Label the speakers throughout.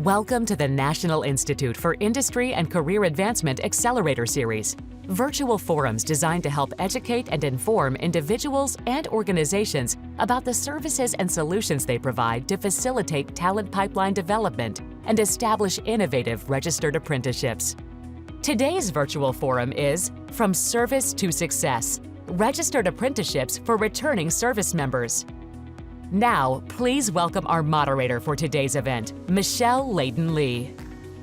Speaker 1: Welcome to the National Institute for Industry and Career Advancement Accelerator Series, virtual forums designed to help educate and inform individuals and organizations about the services and solutions they provide to facilitate talent pipeline development and establish innovative registered apprenticeships. Today's virtual forum is From Service to Success, Registered Apprenticeships for Returning Service Members. Now, please welcome our moderator for today's event, Michelle Layden-Lee.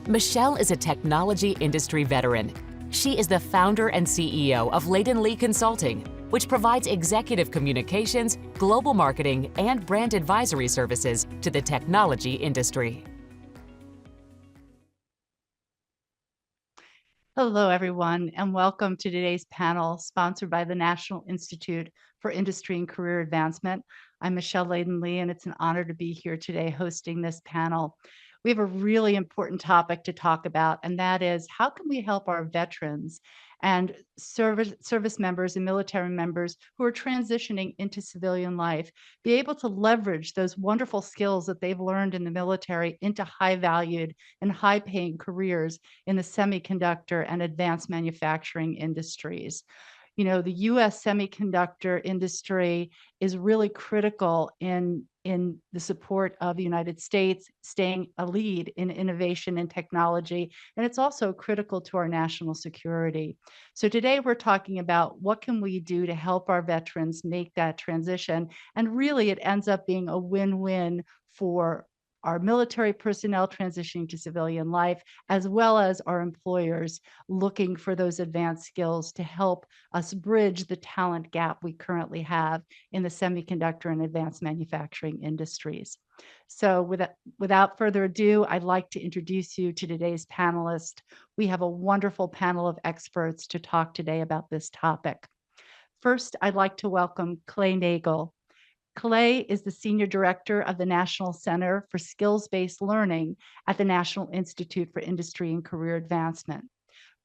Speaker 1: Michelle is a technology industry veteran. She is the founder and CEO of Layden-Lee Consulting, which provides executive communications, global marketing, and brand advisory services to the technology industry.
Speaker 2: Hello, everyone, and welcome to today's panel sponsored by the National Institute for Industry and Career Advancement. I'm Michelle Layden-Lee, and it's an honor to be here today hosting this panel. We have a really important topic to talk about, and that is how can we help our veterans and service members and military members who are transitioning into civilian life be able to leverage those wonderful skills that they've learned in the military into high-valued and high-paying careers in the semiconductor and advanced manufacturing industries. You know, the U.S. semiconductor industry is really critical in the support of the United States, staying a lead in innovation and technology, and it's also critical to our national security. So today we're talking about what can we do to help our veterans make that transition, and really it ends up being a win-win for our military personnel transitioning to civilian life, as well as our employers looking for those advanced skills to help us bridge the talent gap we currently have in the semiconductor and advanced manufacturing industries. So without further ado, I'd like to introduce you to today's panelist. We have a wonderful panel of experts to talk today about this topic. First, I'd like to welcome Clay Nagel. Clay is the Senior Director of the National Center for Skills-Based Learning at the National Institute for Industry and Career Advancement.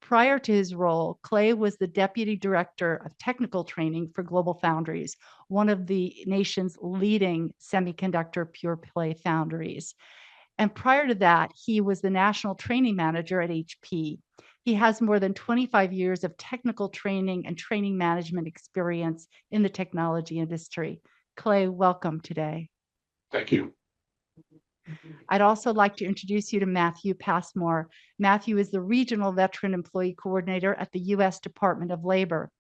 Speaker 2: Prior to his role, Clay was the Deputy Director of Technical Training for GlobalFoundries, one of the nation's leading semiconductor pure-play foundries. And prior to that, he was the National Training Manager at HP. He has more than 25 years of technical training and training management experience in the technology industry. Clay, welcome today.
Speaker 3: Thank you.
Speaker 2: I'd also like to introduce you to Matthew Passmore. Matthew is the Regional Veteran Employee Coordinator at the U.S. Department of Labor.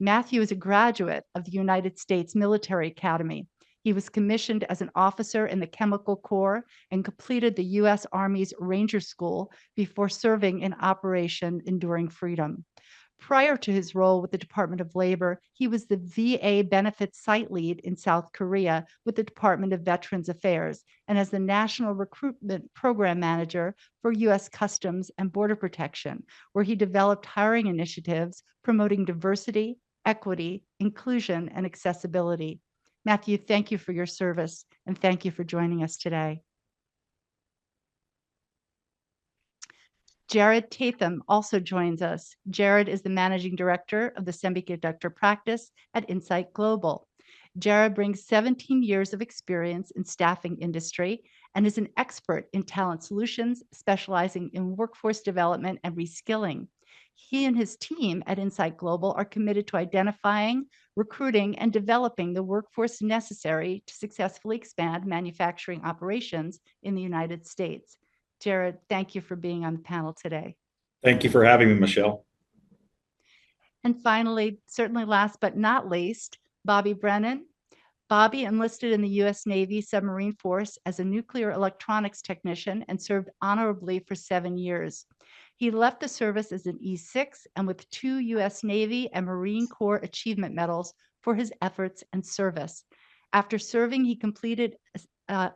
Speaker 2: Matthew is a graduate of the United States Military Academy. He was commissioned as an officer in the Chemical Corps and completed the U.S. Army's Ranger School before serving in Operation Enduring Freedom. Prior to his role with the Department of Labor, he was the VA Benefits Site Lead in South Korea with the Department of Veterans Affairs and as the National Recruitment Program Manager for U.S. Customs and Border Protection, where he developed hiring initiatives promoting diversity, equity, inclusion, and accessibility. Matthew, thank you for your service, and thank you for joining us today. Jared Tatham also joins us. Jared is the Managing Director of the Semiconductor Practice at Insight Global. Jared brings 17 years of experience in staffing industry and is an expert in talent solutions, specializing in workforce development and reskilling. He and his team at Insight Global are committed to identifying, recruiting, and developing the workforce necessary to successfully expand manufacturing operations in the United States. Jared, thank you for being on the panel today.
Speaker 3: Thank you for having me, Michelle.
Speaker 2: And finally, certainly last but not least, Bobby Brennan. Bobby enlisted in the U.S. Navy Submarine Force as a nuclear electronics technician and served honorably for 7 years. He left the service as an E6 and with 2 U.S. Navy and Marine Corps Achievement Medals for his efforts and service. After serving, he completed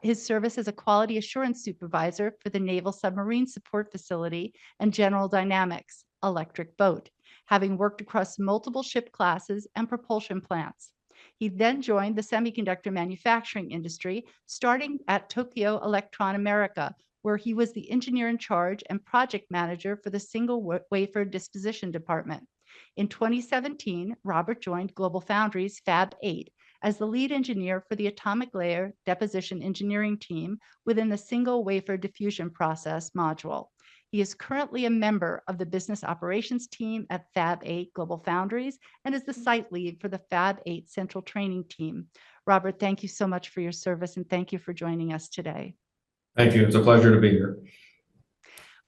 Speaker 2: his service as a quality assurance supervisor for the Naval Submarine Support Facility and General Dynamics Electric Boat, having worked across multiple ship classes and propulsion plants. He then joined the semiconductor manufacturing industry, starting at Tokyo Electron America, where he was the engineer in charge and project manager for the single wafer disposition department. In 2017, Robert joined GlobalFoundries Fab 8 as the lead engineer for the atomic layer deposition engineering team within the single wafer diffusion process module. He is currently a member of the business operations team at Fab 8 Global Foundries and is the site lead for the Fab 8 Central Training Team. Robert, thank you so much for your service and thank you for joining us today.
Speaker 3: Thank you. It's a pleasure to be here.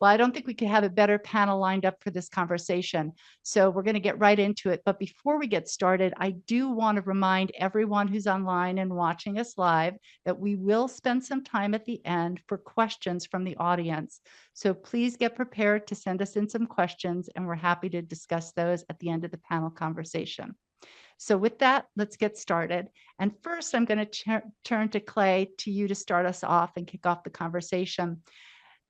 Speaker 2: Well, I don't think we could have a better panel lined up for this conversation. So we're going to get right into it. But before we get started, I do want to remind everyone who's online and watching us live that we will spend some time at the end for questions from the audience. So please get prepared to send us in some questions, and we're happy to discuss those at the end of the panel conversation. So with that, let's get started. And first, I'm going to turn to Clay, to you to start us off and kick off the conversation.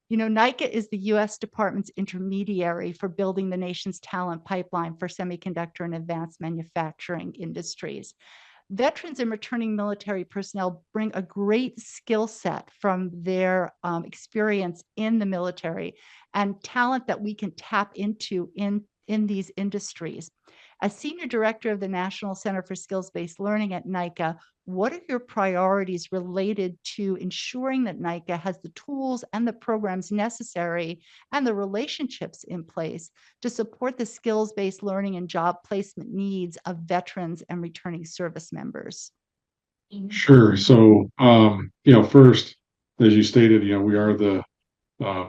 Speaker 2: You know, NIICA is the U.S. Department's intermediary for building the nation's talent pipeline for semiconductor and advanced manufacturing industries. Veterans and returning military personnel bring a great skill set from their experience in the military and talent that we can tap into in these industries. As Senior Director of the National Center for Skills-Based Learning at NIICA, what are your priorities related to ensuring that NIICA has the tools and the programs necessary and the relationships in place to support the skills-based learning and job placement needs of veterans and returning service members?
Speaker 4: Sure. So, first, as you stated, we are the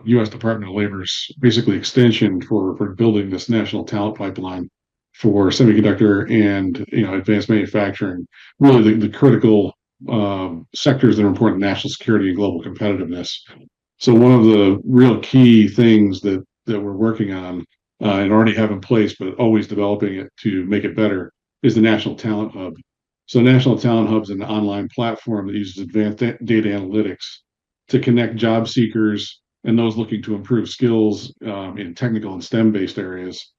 Speaker 4: U.S. Department of Labor's basically extension for building this national talent pipeline for semiconductor and advanced manufacturing, really the critical sectors that are important to national security and global competitiveness. So one of the real key things that we're working on and already have in place, but always developing it to make it better, is the National Talent Hub. So National Talent Hub is an online platform that uses advanced data analytics to connect job seekers and those looking to improve skills in technical and STEM-based areas,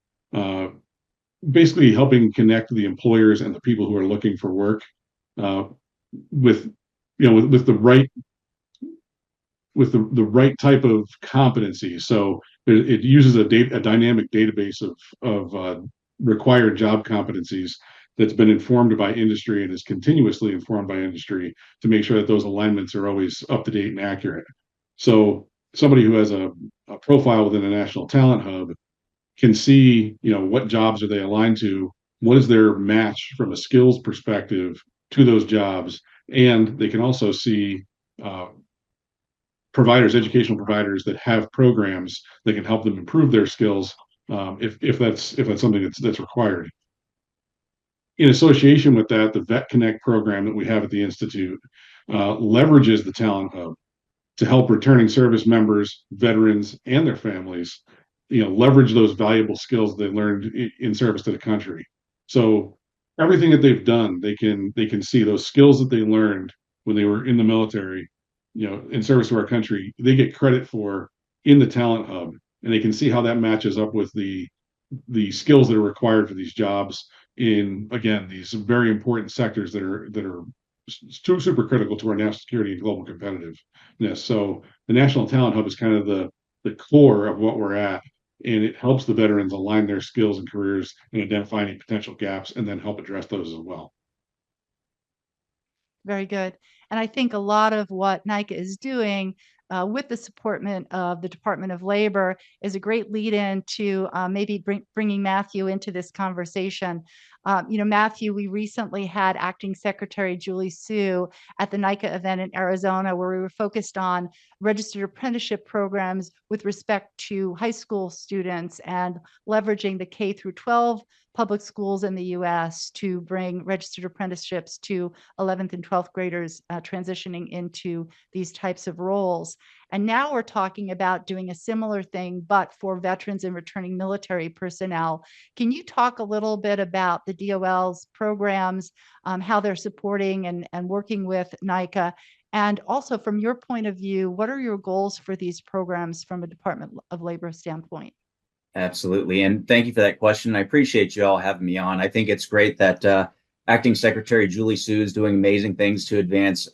Speaker 4: basically helping connect the employers and the people who are looking for work with the right type of competency. So it uses a dynamic database of required job competencies that's been informed by industry and is continuously informed by industry to make sure that those alignments are always up to date and accurate. So somebody who has a profile within a National Talent Hub can see, what jobs are they aligned to, what is their match from a skills perspective to those jobs, and they can also see educational providers that have programs that can help them improve their skills if that's something that's required. In association with that, the Vet Connect program that we have at the Institute leverages the Talent Hub to help returning service members, veterans, and their families leverage those valuable skills they learned in service to the country. So everything that they've done, they can see those skills that they learned when they were in the military, in service to our country, they get credit for in the Talent Hub, and they can see how that matches up with the skills that are required for these jobs in, again, these very important sectors that are super critical to our national security and global competitiveness. So the National Talent Hub is kind of the core of what we're at, and it helps the veterans align their skills and careers and identify any potential gaps and then help address those as well.
Speaker 2: Very good. And I think a lot of what NIICA is doing with the support of the Department of Labor is a great lead in to maybe bringing Matthew into this conversation. Matthew, we recently had Acting Secretary Julie Su at the NIICA event in Arizona, where we were focused on registered apprenticeship programs with respect to high school students and leveraging the K through 12 public schools in the U.S. to bring registered apprenticeships to 11th and 12th graders transitioning into these types of roles. And now we're talking about doing a similar thing, but for veterans and returning military personnel. Can you talk a little bit about the DOL's programs, how they're supporting and working with NIICA? And also from your point of view, what are your goals for these programs from a Department of Labor standpoint?
Speaker 5: Absolutely. And thank you for that question. I appreciate you all having me on. I think it's great that Acting Secretary Julie Su is doing amazing things to advance,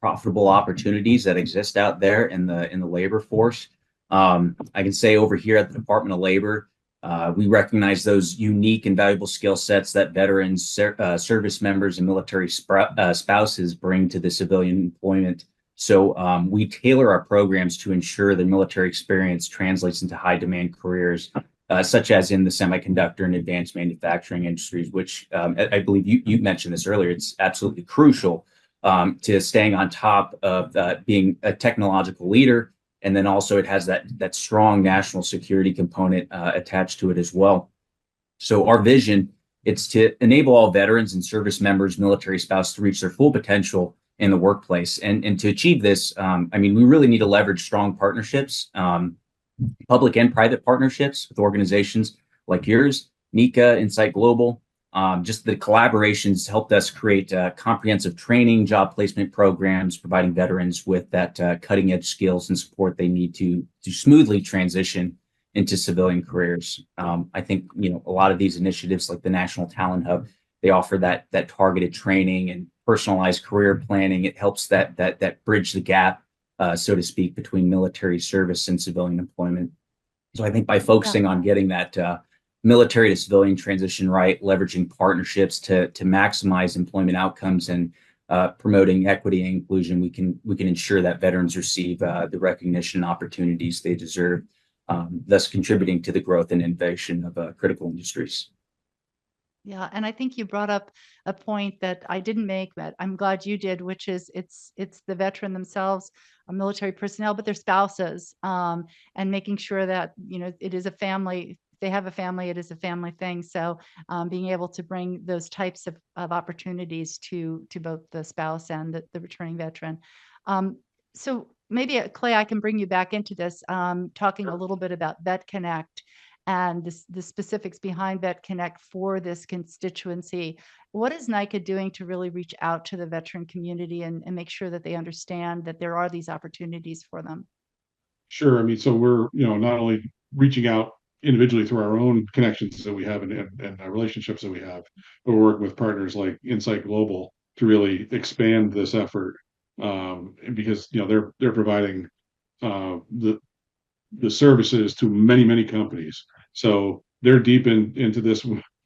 Speaker 5: profitable opportunities that exist out there in the labor force. I can say over here at the Department of Labor, We recognize those unique and valuable skill sets that veterans, service members, and military spouses bring to the civilian employment. So we tailor our programs to ensure the military experience translates into high demand careers, such as in the semiconductor and advanced manufacturing industries, which I believe you mentioned this earlier. It's absolutely crucial to staying on top of being a technological leader. And then also it has that strong national security component attached to it as well. So our vision, it's to enable all veterans and service members, military spouses to reach their full potential in the workplace. And to achieve this, I mean, we really need to leverage strong partnerships, public and private partnerships with organizations like yours, NIICA, Insight Global. Just the collaborations helped us create comprehensive training, job placement programs, providing veterans with that cutting edge skills and support they need to smoothly transition into civilian careers. I think, a lot of these initiatives like the National Talent Hub, they offer that targeted training and personalized career planning. It helps that bridge the gap, so to speak, between military service and civilian employment. So I think by focusing on getting that military to civilian transition right, leveraging partnerships to maximize employment outcomes and promoting equity and inclusion, we can ensure that veterans receive the recognition and opportunities they deserve, thus contributing to the growth and innovation of critical industries.
Speaker 2: Yeah, and I think you brought up a point that I didn't make, but I'm glad you did, which is it's the veteran themselves, military personnel, but their spouses, and making sure that it is a family. If they have a family, it is a family thing. So being able to bring those types of opportunities to both the spouse and the returning veteran. So maybe Clay, I can bring you back into this, talking a little bit about Vet Connect and the specifics behind Vet Connect for this constituency. What is NIICA doing to really reach out to the veteran community and make sure that they understand that there are these opportunities for them?
Speaker 4: Sure. I mean, so we're, not only reaching out individually through our own connections that we have and relationships that we have, but we're working with partners like Insight Global to really expand this effort, because they're providing the services to many companies. So they're deep into this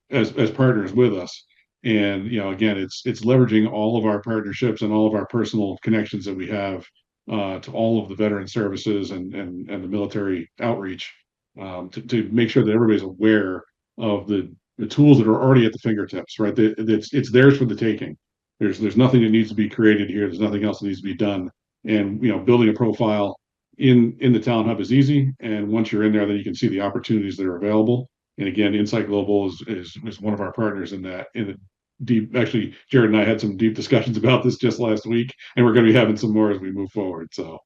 Speaker 4: as partners with us. And again, it's leveraging all of our partnerships and all of our personal connections that we have to all of the veteran services and the military outreach, to make sure that everybody's aware of the tools that are already at the fingertips, right? It's theirs for the taking. There's nothing that needs to be created here. There's nothing else that needs to be done. And building a profile in the Talent Hub is easy. And once you're in there, then you can see the opportunities that are available. And again, Insight Global is one of our partners in that. Actually, Jared and I had some deep discussions about this just last week, and we're going to be having some more as we move forward. So.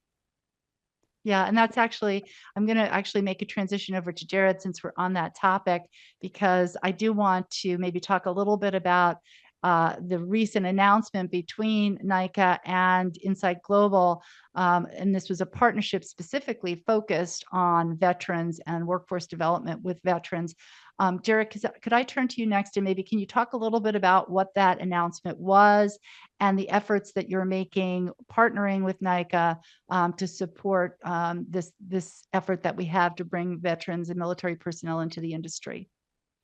Speaker 2: Yeah, and that's I'm going to actually make a transition over to Jared since we're on that topic, because I do want to maybe talk a little bit about the recent announcement between NIICA and Insight Global. And this was a partnership specifically focused on veterans and workforce development with veterans. Jared, could I turn to you next, and maybe can you talk a little bit about what that announcement was and the efforts that you're making, partnering with NIICA to support this effort that we have to bring veterans and military personnel into the industry?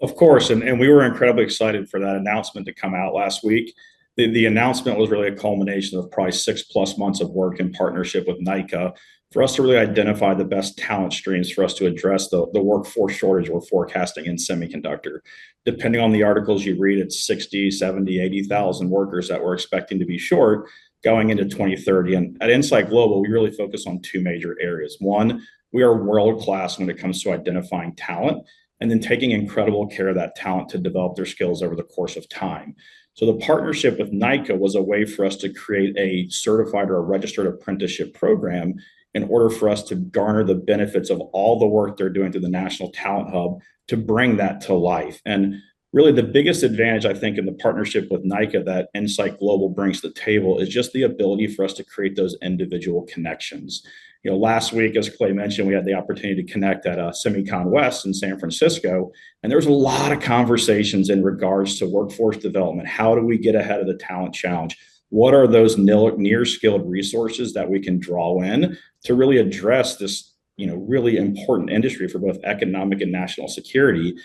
Speaker 6: Of course, and we were incredibly excited for that announcement to come out last week. The announcement was really a culmination of probably 6+ months of work in partnership with NIICA for us to really identify the best talent streams for us to address the workforce shortage we're forecasting in semiconductor. Depending on the articles you read, it's 60, 70, 80,000 workers that we're expecting to be short going into 2030. And at Insight Global, we really focus on two major areas. One, we are world-class when it comes to identifying talent, and then taking incredible care of that talent to develop their skills over the course of time. So the partnership with NIICA was a way for us to create a certified or a registered apprenticeship program in order for us to garner the benefits of all the work they're doing through the National Talent Hub to bring that to life. And really the biggest advantage, I think, in the partnership with NIICA that Insight Global brings to the table is just the ability for us to create those individual connections. Last week, as Clay mentioned, we had the opportunity to connect at Semicon West in San Francisco, and there was a lot of conversations in regards to workforce development. How do we get ahead of the talent challenge? What are those near skilled resources that we can draw in to really address this really important industry for both economic and national security.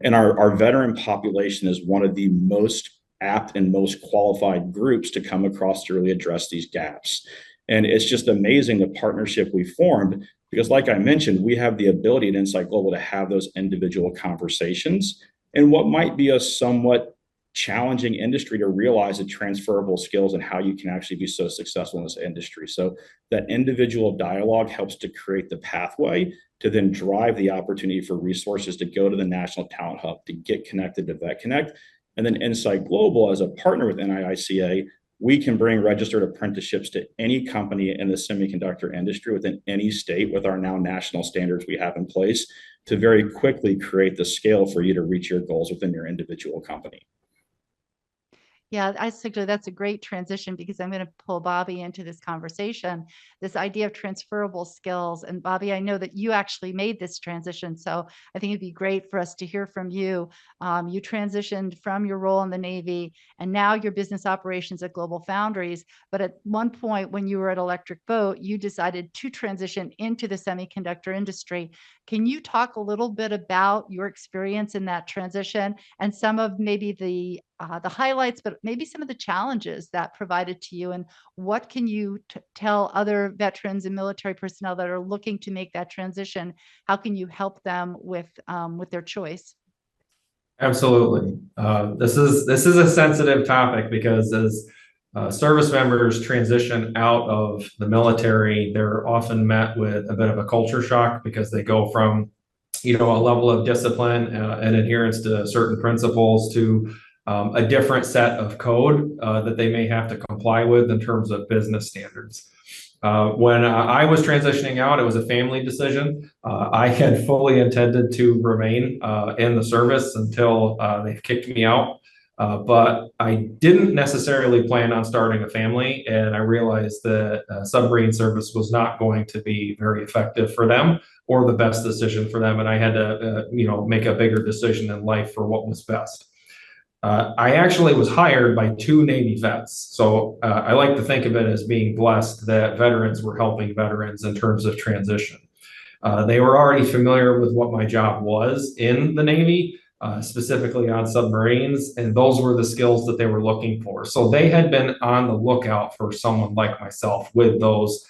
Speaker 6: And our veteran population is one of the most apt and most qualified groups to come across to really address these gaps. And it's just amazing the partnership we formed, because like I mentioned, we have the ability at Insight Global to have those individual conversations in what might be a somewhat challenging industry to realize the transferable skills and how you can actually be so successful in this industry. So that individual dialogue helps to create the pathway to then drive the opportunity for resources to go to the National Talent Hub, to get connected to Vet Connect. And then Insight Global, as a partner with NIICA, we can bring registered apprenticeships to any company in the semiconductor industry within any state with our now national standards we have in place to very quickly create the scale for you to reach your goals within your individual company.
Speaker 2: Yeah, I think that's a great transition, because I'm going to pull Bobby into this conversation, this idea of transferable skills. And Bobby, I know that you actually made this transition, so I think it'd be great for us to hear from you. You transitioned from your role in the Navy, and now your business operations at Global Foundries. But at one point when you were at Electric Boat, you decided to transition into the semiconductor industry. Can you talk a little bit about your experience in that transition and some of maybe the highlights, but maybe some of the challenges that provided to you, and what can you tell other veterans and military personnel that are looking to make that transition? How can you help them with their choice?
Speaker 3: Absolutely. This is a sensitive topic, because as service members transition out of the military, they're often met with a bit of a culture shock, because they go from, a level of discipline and adherence to certain principles to a different set of code that they may have to comply with in terms of business standards. When I was transitioning out, it was a family decision. I had fully intended to remain in the service until they kicked me out. But I didn't necessarily plan on starting a family, and I realized that submarine service was not going to be very effective for them or the best decision for them, and I had to, make a bigger decision in life for what was best. I actually was hired by 2 Navy vets, so I like to think of it as being blessed that veterans were helping veterans in terms of transition. They were already familiar with what my job was in the Navy, specifically on submarines, and those were the skills that they were looking for. So they had been on the lookout for someone like myself with those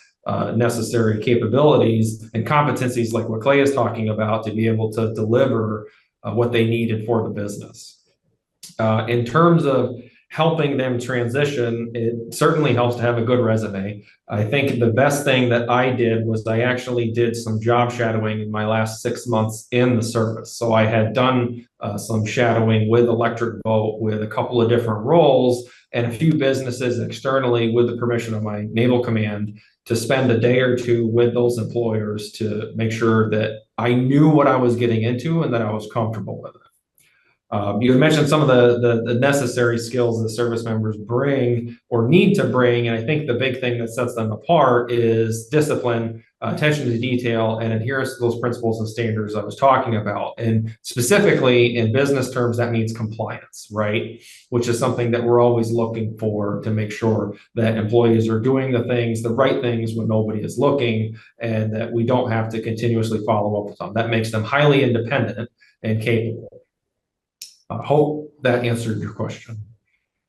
Speaker 3: necessary capabilities and competencies like what Clay is talking about to be able to deliver what they needed for the business. In terms of helping them transition, it certainly helps to have a good resume. I think the best thing that I did was I actually did some job shadowing in my last 6 months in the service. So I had done some shadowing with Electric Boat with a couple of different roles and a few businesses externally with the permission of my Naval Command to spend a day or two with those employers to make sure that I knew what I was getting into and that I was comfortable with it. You had mentioned some of the necessary skills that service members bring or need to bring, and I think the big thing that sets them apart is discipline, attention to detail, and adherence to those principles and standards I was talking about. And specifically in business terms, that means compliance, right? Which is something that we're always looking for to make sure that employees are doing the right things when nobody is looking, and that we don't have to continuously follow up with them. That makes them highly independent and capable. I hope that answered your question.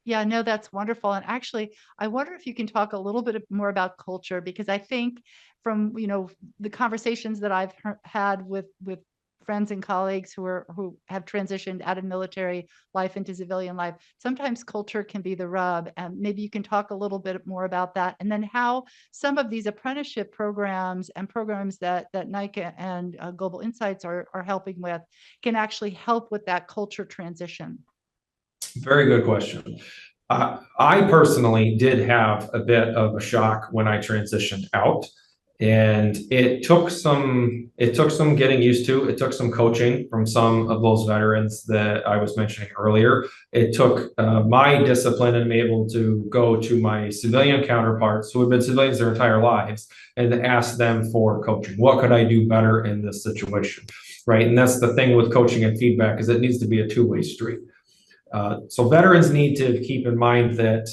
Speaker 2: Yeah, no, that's wonderful. And actually, I wonder if you can talk a little bit more about culture, because I think from, the conversations that I've had with friends and colleagues who have transitioned out of military life into civilian life, sometimes culture can be the rub. And maybe you can talk a little bit more about that. And then how some of these apprenticeship programs and programs that NIICA and Global Insights are helping with can actually help with that culture transition.
Speaker 3: Very good question. I personally did have a bit of a shock when I transitioned out. And it took some getting used to. It took some coaching from some of those veterans that I was mentioning earlier. It took my discipline and being able to go to my civilian counterparts who have been civilians their entire lives and to ask them for coaching. What could I do better in this situation, right? And that's the thing with coaching and feedback, is it needs to be a two-way street. So veterans need to keep in mind that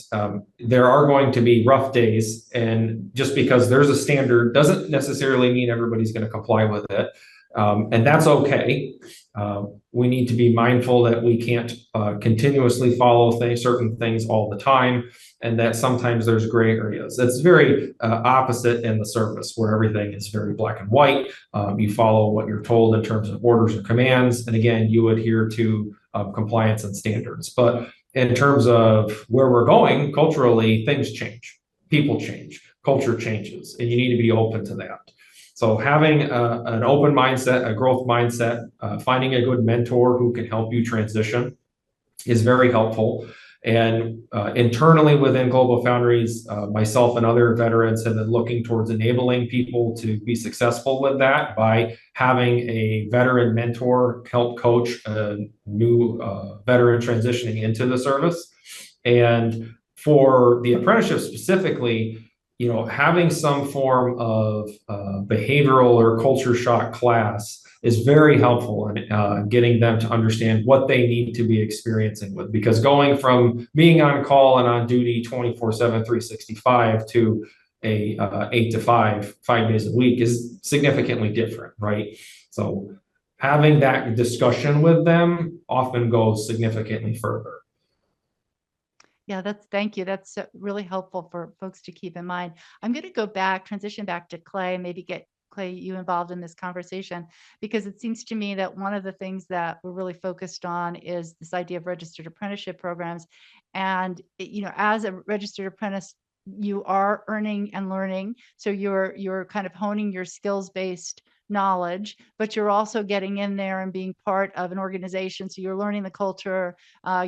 Speaker 3: there are going to be rough days, and just because there's a standard doesn't necessarily mean everybody's going to comply with it. And that's okay. We need to be mindful that we can't continuously follow certain things all the time, and that sometimes there's gray areas. It's very opposite in the service, where everything is very black and white. You follow what you're told in terms of orders or commands, and again, you adhere to compliance and standards. But in terms of where we're going culturally, things change, people change, culture changes, and you need to be open to that. So having an open mindset, a growth mindset, finding a good mentor who can help you transition is very helpful. And internally within Global Foundries, myself and other veterans have been looking towards enabling people to be successful with that by having a veteran mentor help coach a new veteran transitioning into the service. And for the apprenticeship specifically, having some form of behavioral or culture shock class is very helpful in getting them to understand what they need to be experiencing with, because going from being on call and on duty 24/7, 365 to a 8 to 5 days a week is significantly different, right? So having that discussion with them often goes significantly further.
Speaker 2: Yeah, thank you. That's really helpful for folks to keep in mind. I'm going to transition back to Clay, maybe get Clay, you involved in this conversation, because it seems to me that one of the things that we're really focused on is this idea of registered apprenticeship programs. And, as a registered apprentice, you are earning and learning. So you're kind of honing your skills-based knowledge, but you're also getting in there and being part of an organization. So you're learning the culture,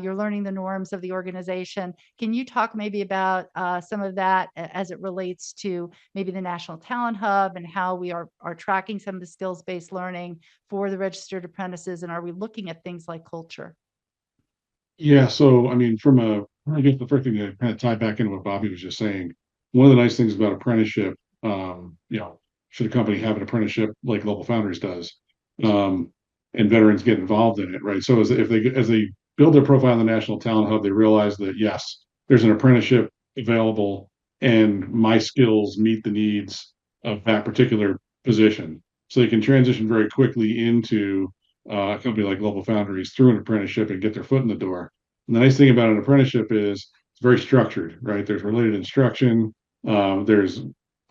Speaker 2: you're learning the norms of the organization. Can you talk maybe about some of that as it relates to maybe the National Talent Hub and how we are tracking some of the skills-based learning for the registered apprentices? And are we looking at things like culture?
Speaker 4: Yeah, so I mean, I guess the first thing to kind of tie back into what Bobby was just saying, one of the nice things about apprenticeship, should a company have an apprenticeship like Global Foundries does, and veterans get involved in it, right? So as they build their profile in the National Talent Hub, they realize that yes, there's an apprenticeship available, and my skills meet the needs of that particular position, so they can transition very quickly into a company like Global Foundries through an apprenticeship and get their foot in the door. And the nice thing about an apprenticeship is it's very structured, right? There's related instruction, there's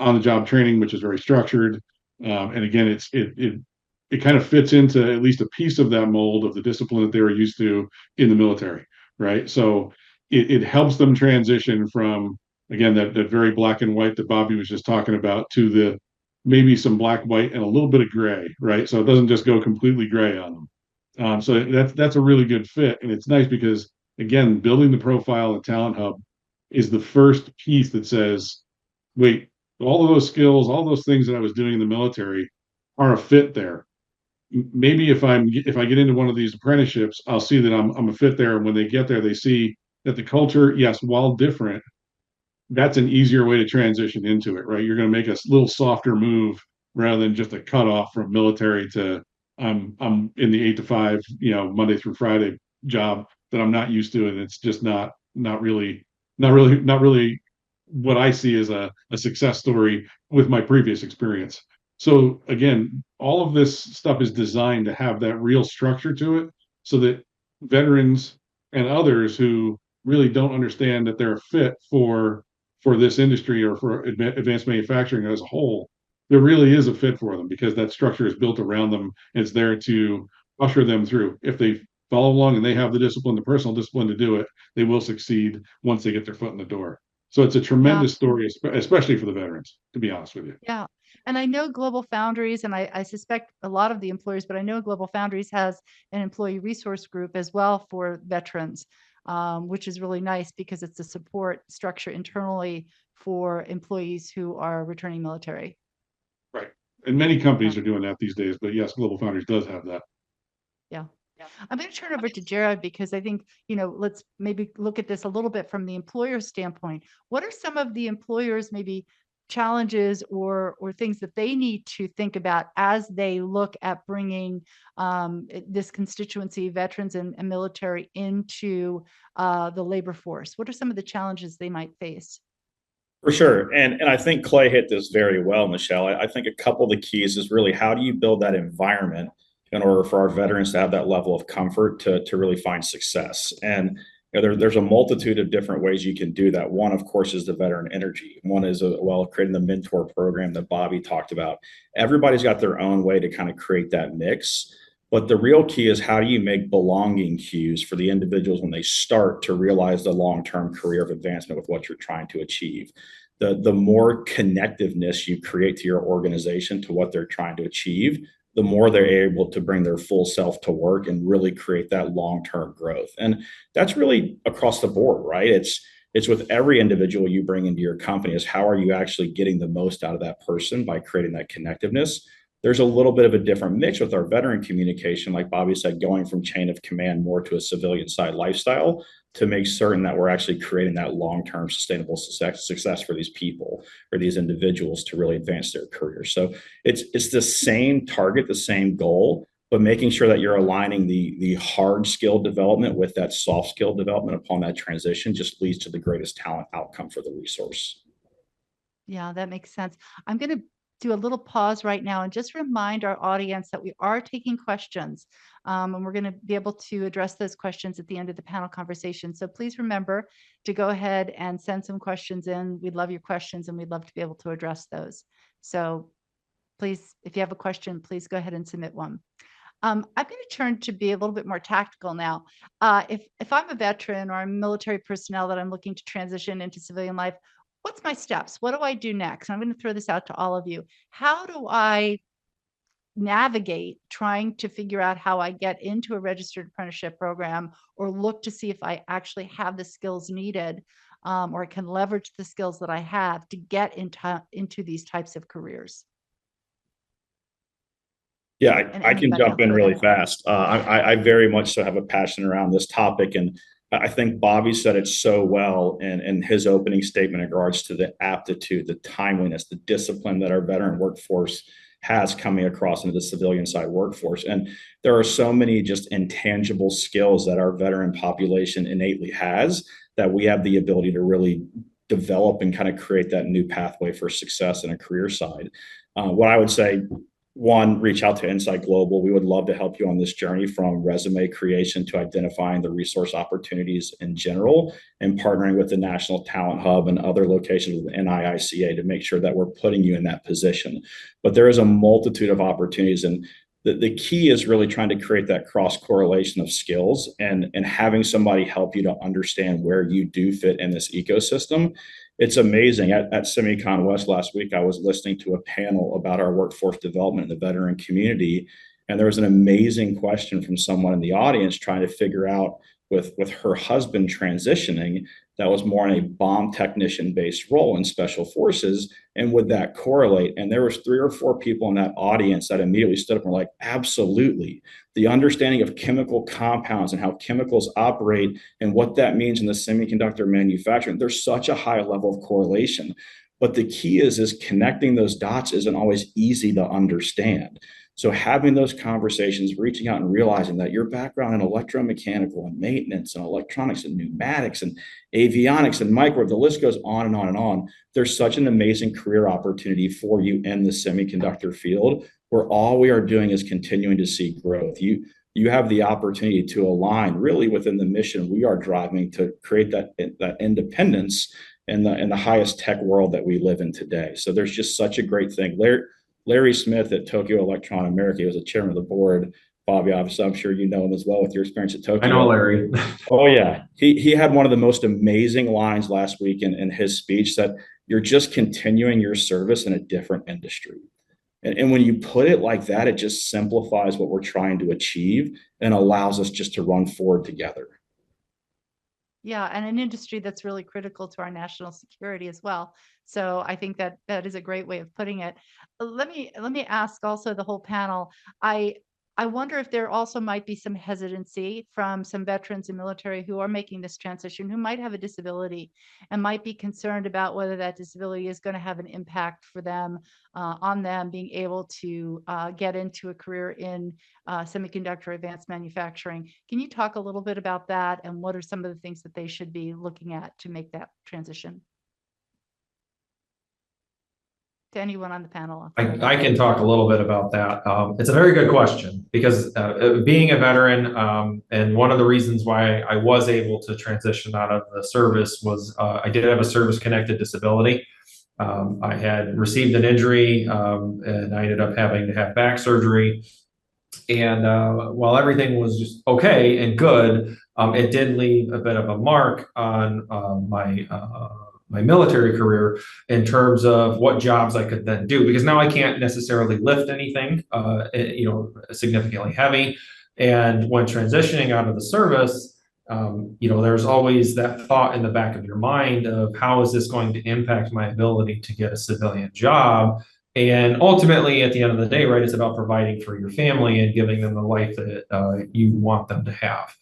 Speaker 4: on-the-job training, which is very structured, and again, it kind of fits into at least a piece of that mold of the discipline that they were used to in the military, right? So it helps them transition from, again, that very black and white that Bobby was just talking about, to the maybe some black, white, and a little bit of gray, right? So it doesn't just go completely gray on them. So that's a really good fit, and it's nice because, again, building the profile and Talent Hub is the first piece that says, wait, all of those skills, all those things that I was doing in the military are a fit there. Maybe if I get into one of these apprenticeships, I'll see that I'm a fit there, and when they get there, they see that the culture, yes, while different, that's an easier way to transition into it, right? You're going to make a little softer move rather than just a cutoff from military to I'm in the 8 to 5, Monday through Friday job that I'm not used to, and it's just not really what I see as a success story with my previous experience. So again, all of this stuff is designed to have that real structure to it, so that veterans and others who really don't understand that they're a fit for this industry or for advanced manufacturing as a whole, there really is a fit for them, because that structure is built around them and it's there to usher them through. If they follow along and they have the discipline, the personal discipline to do it, they will succeed once they get their foot in the door. So it's a tremendous story, especially for the veterans, to be honest with you.
Speaker 2: Yeah. And I know Global Foundries, and I suspect a lot of the employers, but I know Global Foundries has an employee resource group as well for veterans, which is really nice because it's a support structure internally for employees who are returning military.
Speaker 4: Right. And many companies are doing that these days, but yes, Global Foundries does have that.
Speaker 2: Yeah. I'm going to turn over to Jared, because I think, let's maybe look at this a little bit from the employer standpoint. What are some of the employers maybe challenges or things that they need to think about as they look at bringing this constituency, veterans and military, into the labor force? What are some of the challenges they might face?
Speaker 6: For sure. And I think Clay hit this very well, Michelle. I think a couple of the keys is really how do you build that environment in order for our veterans to have that level of comfort to really find success. And there's a multitude of different ways you can do that. One, of course, is the veteran energy. One is, creating the mentor program that Bobby talked about. Everybody's got their own way to kind of create that mix. But the real key is how do you make belonging cues for the individuals when they start to realize the long-term career of advancement with what you're trying to achieve. The more connectiveness you create to your organization to what they're trying to achieve, the more they're able to bring their full self to work and really create that long-term growth. And that's really across the board, right? It's with every individual you bring into your company is how are you actually getting the most out of that person by creating that connectiveness. There's a little bit of a different mix with our veteran communication, like Bobby said, going from chain of command more to a civilian side lifestyle to make certain that we're actually creating that long-term sustainable success for these people or these individuals to really advance their careers. So it's the same target, the same goal, but making sure that you're aligning the hard skill development with that soft skill development upon that transition just leads to the greatest talent outcome for the resource.
Speaker 2: Yeah, that makes sense. I'm going to do a little pause right now and just remind our audience that we are taking questions, and we're going to be able to address those questions at the end of the panel conversation. So please remember to go ahead and send some questions in. We'd love your questions and we'd love to be able to address those. So please, if you have a question, please go ahead and submit one. I'm going to turn to be a little bit more tactical now. If I'm a veteran or I'm military personnel that I'm looking to transition into civilian life, what's my steps? What do I do next? I'm going to throw this out to all of you. How do I navigate trying to figure out how I get into a registered apprenticeship program or look to see if I actually have the skills needed or I can leverage the skills that I have to get into these types of careers?
Speaker 6: Yeah,
Speaker 2: And
Speaker 6: I can
Speaker 2: anybody
Speaker 6: jump
Speaker 2: else,
Speaker 6: in
Speaker 2: go
Speaker 6: really
Speaker 2: ahead.
Speaker 6: fast. I very much so have a passion around this topic. And I think Bobby said it so well in his opening statement in regards to the aptitude, the timeliness, the discipline that our veteran workforce has coming across into the civilian side workforce. And there are so many just intangible skills that our veteran population innately has that we have the ability to really develop and kind of create that new pathway for success in a career side. What I would say, one, reach out to Insight Global. We would love to help you on this journey from resume creation to identifying the resource opportunities in general and partnering with the National Talent Hub and other locations with NIICA to make sure that we're putting you in that position. But there is a multitude of opportunities, and the key is really trying to create that cross correlation of skills and having somebody help you to understand where you do fit in this ecosystem. It's amazing. At Semicon West last week, I was listening to a panel about our workforce development in the veteran community. And there was an amazing question from someone in the audience trying to figure out with her husband transitioning, that was more in a bomb technician based role in special forces. And would that correlate? And there was 3 or 4 people in that audience that immediately stood up and were like, absolutely. The understanding of chemical compounds and how chemicals operate and what that means in the semiconductor manufacturing, there's such a high level of correlation. But the key is connecting those dots isn't always easy to understand. So having those conversations, reaching out and realizing that your background in electromechanical and maintenance and electronics and pneumatics and avionics and microwave, the list goes on and on and on. There's such an amazing career opportunity for you in the semiconductor field where all we are doing is continuing to see growth. You have the opportunity to align really within the mission we are driving to create that independence in the highest tech world that we live in today. So there's just such a great thing. Larry Smith at Tokyo Electron America, he was the chairman of the board. Bobby, obviously, I'm sure you know him as well with your experience at Tokyo.
Speaker 3: I know Larry.
Speaker 6: Oh, yeah. He had one of the most amazing lines last week in his speech that you're just continuing your service in a different industry. And when you put it like that, it just simplifies what we're trying to achieve and allows us just to run forward together.
Speaker 2: Yeah, and an industry that's really critical to our national security as well. So I think that is a great way of putting it. Let me ask also the whole panel. I I wonder if there also might be some hesitancy from some veterans and military who are making this transition, who might have a disability and might be concerned about whether that disability is going to have an impact for them, on them being able to get into a career in semiconductor advanced manufacturing. Can you talk a little bit about that, and what are some of the things that they should be looking at to make that transition? To anyone on the panel.
Speaker 3: I can talk a little bit about that. It's a very good question because being a veteran, and one of the reasons why I was able to transition out of the service was I did have a service-connected disability. I had received an injury, and I ended up having to have back surgery. And while everything was just okay and good, it did leave a bit of a mark on my military career in terms of what jobs I could then do, because now I can't necessarily lift anything, significantly heavy. And when transitioning out of the service, there's always that thought in the back of your mind of how is this going to impact my ability to get a civilian job? And ultimately, at the end of the day, right, it's about providing for your family and giving them the life that you want them to have.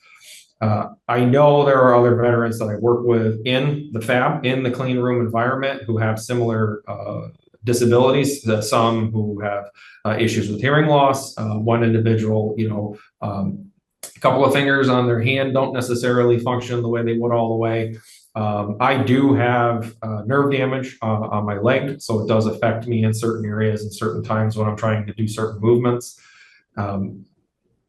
Speaker 3: I know there are other veterans that I work with in the fab, in the clean room environment, who have similar disabilities. Some who have issues with hearing loss. One individual, a couple of fingers on their hand don't necessarily function the way they would all the way. I do have nerve damage on my leg, so it does affect me in certain areas and certain times when I'm trying to do certain movements.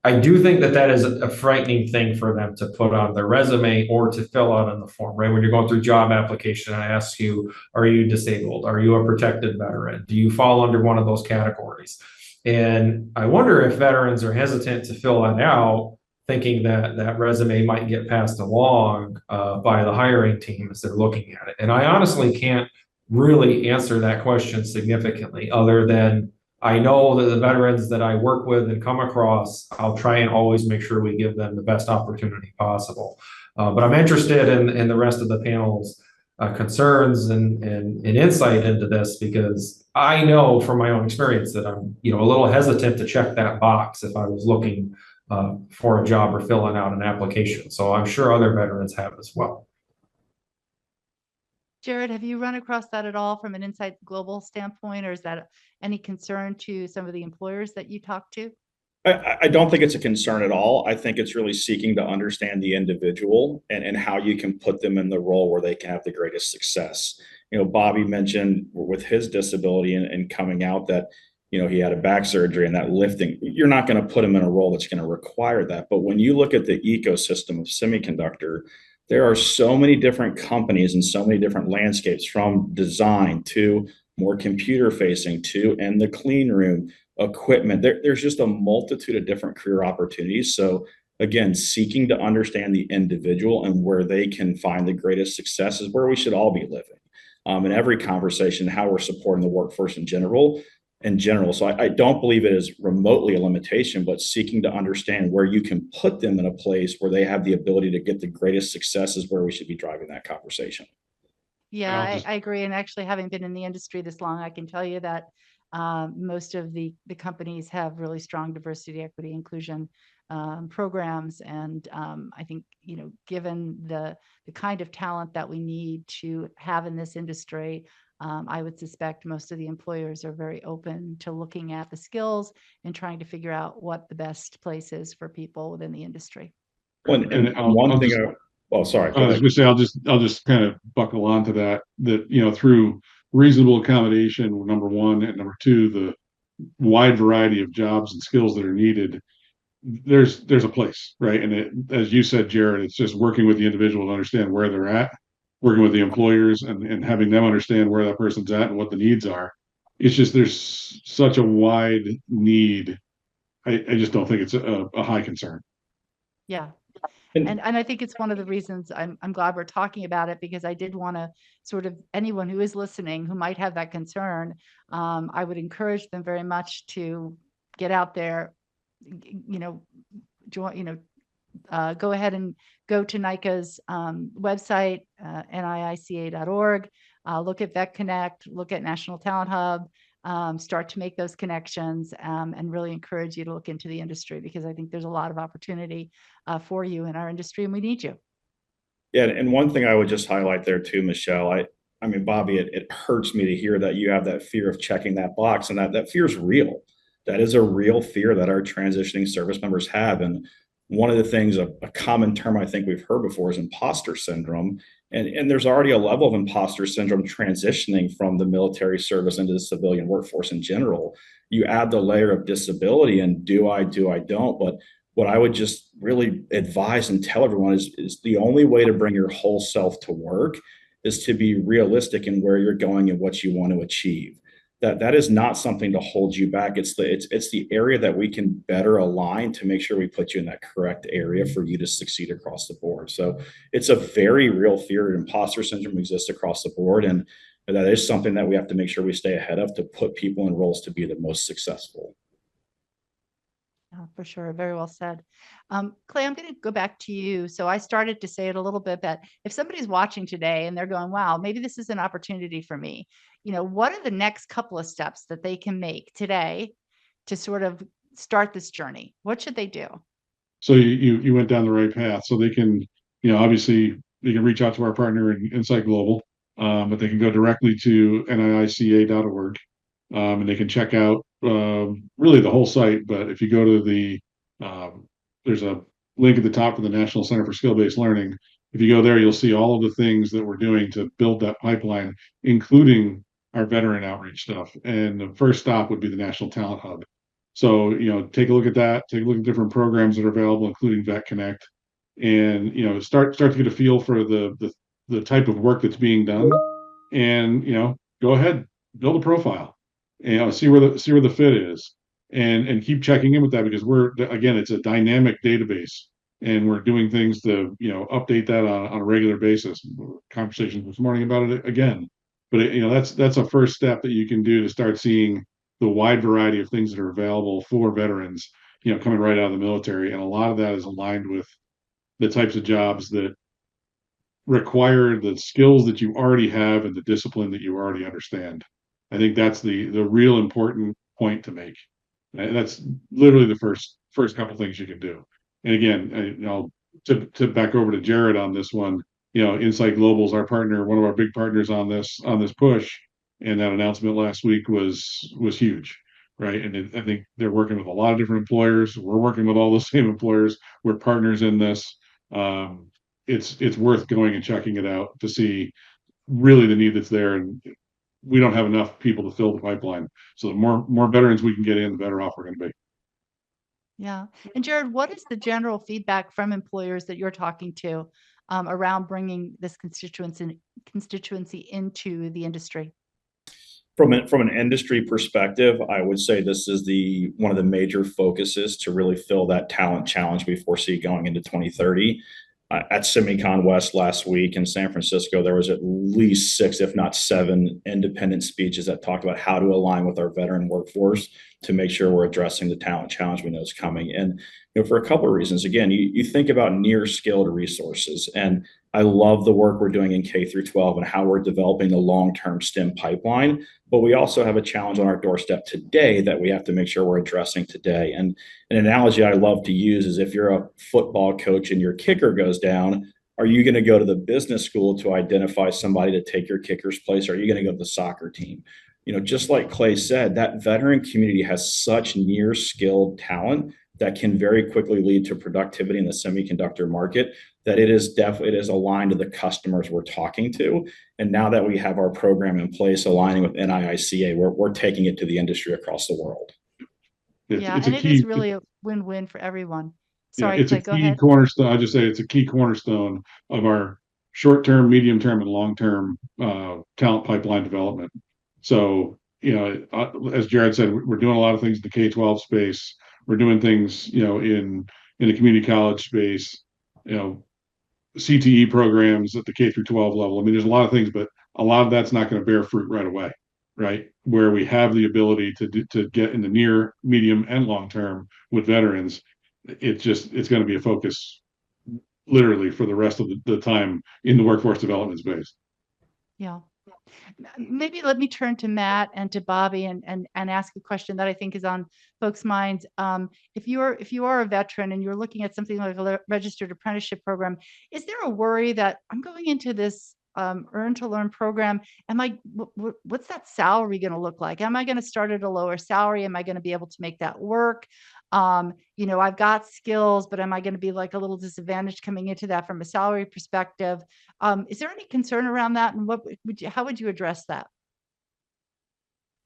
Speaker 3: I do think that is a frightening thing for them to put on their resume or to fill out on the form, right? When you're going through job application, I ask you, are you disabled? Are you a protected veteran? Do you fall under one of those categories? And I wonder if veterans are hesitant to fill that out, thinking that that resume might get passed along by the hiring team as they're looking at it. And I honestly can't really answer that question significantly, other than I know that the veterans that I work with and come across, I'll try and always make sure we give them the best opportunity possible. But I'm interested in the rest of the panel's concerns and insight into this, because I know from my own experience that I'm a little hesitant to check that box if I was looking for a job or filling out an application. So I'm sure other veterans have as well.
Speaker 2: Jared, have you run across that at all from an Insight Global standpoint, or is that any concern to some of the employers that you talk to?
Speaker 6: I don't think it's a concern at all. I think it's really seeking to understand the individual and how you can put them in the role where they can have the greatest success. Bobby mentioned with his disability and coming out that, he had a back surgery and that lifting, you're not going to put him in a role that's going to require that. But when you look at the ecosystem of semiconductor, there are so many different companies and so many different landscapes, from design to more computer facing to and the clean room equipment. There's just a multitude of different career opportunities. So again, seeking to understand the individual and where they can find the greatest success is where we should all be living. In every conversation, how we're supporting the workforce in general. So I don't believe it is remotely a limitation, but seeking to understand where you can put them in a place where they have the ability to get the greatest success is where we should be driving that conversation.
Speaker 2: Yeah, I agree. And actually, having been in the industry this long, I can tell you that most of the companies have really strong diversity, equity, inclusion programs. And I think, given the kind of talent that we need to have in this industry, I would suspect most of the employers are very open to looking at the skills and trying to figure out what the best place is for people within the industry.
Speaker 6: Sorry.
Speaker 4: I was going to say, I'll just kind of buckle onto that, through reasonable accommodation, number one, and number two, the wide variety of jobs and skills that are needed, there's a place, right? And as you said, Jared, it's just working with the individual to understand where they're at, working with the employers and having them understand where that person's at and what the needs are. It's just, there's such a wide need. I just don't think it's a high concern.
Speaker 2: Yeah. And I think it's one of the reasons I'm glad we're talking about it, because I did want to sort of, anyone who is listening who might have that concern, I would encourage them very much to get out there, join, go ahead and go to NIICA's website, NIICA.org, look at VetConnect, look at National Talent Hub, start to make those connections, and really encourage you to look into the industry, because I think there's a lot of opportunity for you in our industry, and we need you.
Speaker 6: Yeah, and one thing I would just highlight there too, Michelle, I mean, Bobby, it hurts me to hear that you have that fear of checking that box, and that fear is real. That is a real fear that our transitioning service members have. And one of the things, a common term I think we've heard before is impostor syndrome. And there's already a level of imposter syndrome transitioning from the military service into the civilian workforce in general. You add the layer of disability and do I don't. But what I would just really advise and tell everyone is the only way to bring your whole self to work is to be realistic in where you're going and what you want to achieve. That is not something to hold you back. It's the area that we can better align to make sure we put you in that correct area for you to succeed across the board. So it's a very real fear. Imposter syndrome exists across the board, and that is something that we have to make sure we stay ahead of to put people in roles to be the most successful.
Speaker 2: Oh, for sure. Very well said. Clay, I'm going to go back to you. So I started to say it a little bit, that if somebody's watching today and they're going, wow, maybe this is an opportunity for me, what are the next couple of steps that they can make today to sort of start this journey? What should they do?
Speaker 4: So you went down the right path. So they can, obviously they can reach out to our partner in Insight Global, but they can go directly to NIICA.org, and they can check out really the whole site. But if you go to there's a link at the top for the National Center for Skill-Based Learning. If you go there, you'll see all of the things that we're doing to build that pipeline, including our veteran outreach stuff. And the first stop would be the National Talent Hub. So, take a look at that, take a look at different programs that are available, including Vet Connect, and, start to get a feel for the type of work that's being done, and, go ahead, build a profile, and see where the fit is, and keep checking in with that, because again, it's a dynamic database, and we're doing things to, update that on a regular basis. Conversations this morning about it again, but that's a first step that you can do to start seeing the wide variety of things that are available for veterans, coming right out of the military. And a lot of that is aligned with the types of jobs that require the skills that you already have and the discipline that you already understand. I think that's the real important point to make. And that's literally the first couple things you can do. And again, to back over to Jared on this one, Insight Global is our partner, one of our big partners on this push. And that announcement last week was huge, right? And I think they're working with a lot of different employers. We're working with all the same employers. We're partners in this. It's worth going and checking it out to see really the need that's there. And we don't have enough people to fill the pipeline. So the more veterans we can get in, the better off we're going to be.
Speaker 2: Yeah. And Jared, what is the general feedback from employers that you're talking to around bringing this constituency into the industry?
Speaker 6: From an industry perspective, I would say this is one of the major focuses to really fill that talent challenge we foresee going into 2030. At Semicon West last week in San Francisco, there was at least 6, if not 7, independent speeches that talked about how to align with our veteran workforce to make sure we're addressing the talent challenge we know is coming. And for a couple of reasons. Again, you think about near skilled resources, and I love the work we're doing in K through 12 and how we're developing the long-term STEM pipeline. But we also have a challenge on our doorstep today that we have to make sure we're addressing today. And an analogy I love to use is, if you're a football coach and your kicker goes down, are you going to go to the business school to identify somebody to take your kicker's place? Or are you going to go to the soccer team? Just like Clay said, that veteran community has such near skilled talent that can very quickly lead to productivity in the semiconductor market, that it is aligned to the customers we're talking to. And now that we have our program in place aligning with NIICA, we're taking it to the industry across the world.
Speaker 2: It is really a win-win for everyone. Sorry, Clay, go ahead.
Speaker 4: Cornerstone. I just say it's a key cornerstone of our short-term, medium-term, and long-term talent pipeline development. So, as Jared said, we're doing a lot of things in the K-12 space. We're doing things, in the community college space, CTE programs at the K through 12 level. I mean, there's a lot of things, but a lot of that's not going to bear fruit right away, right? Where we have the ability to get in the near, medium, and long term with veterans, it's going to be a focus literally for the rest of the time in the workforce development space.
Speaker 2: Yeah. Maybe let me turn to Matt and to Bobby and ask a question that I think is on folks' minds. If you are a veteran and you're looking at something like a registered apprenticeship program, is there a worry that I'm going into this earn to learn program? What's that salary going to look like? Am I going to start at a lower salary? Am I going to be able to make that work? I've got skills, but am I going to be like a little disadvantaged coming into that from a salary perspective? Is there any concern around that? And how would you address that?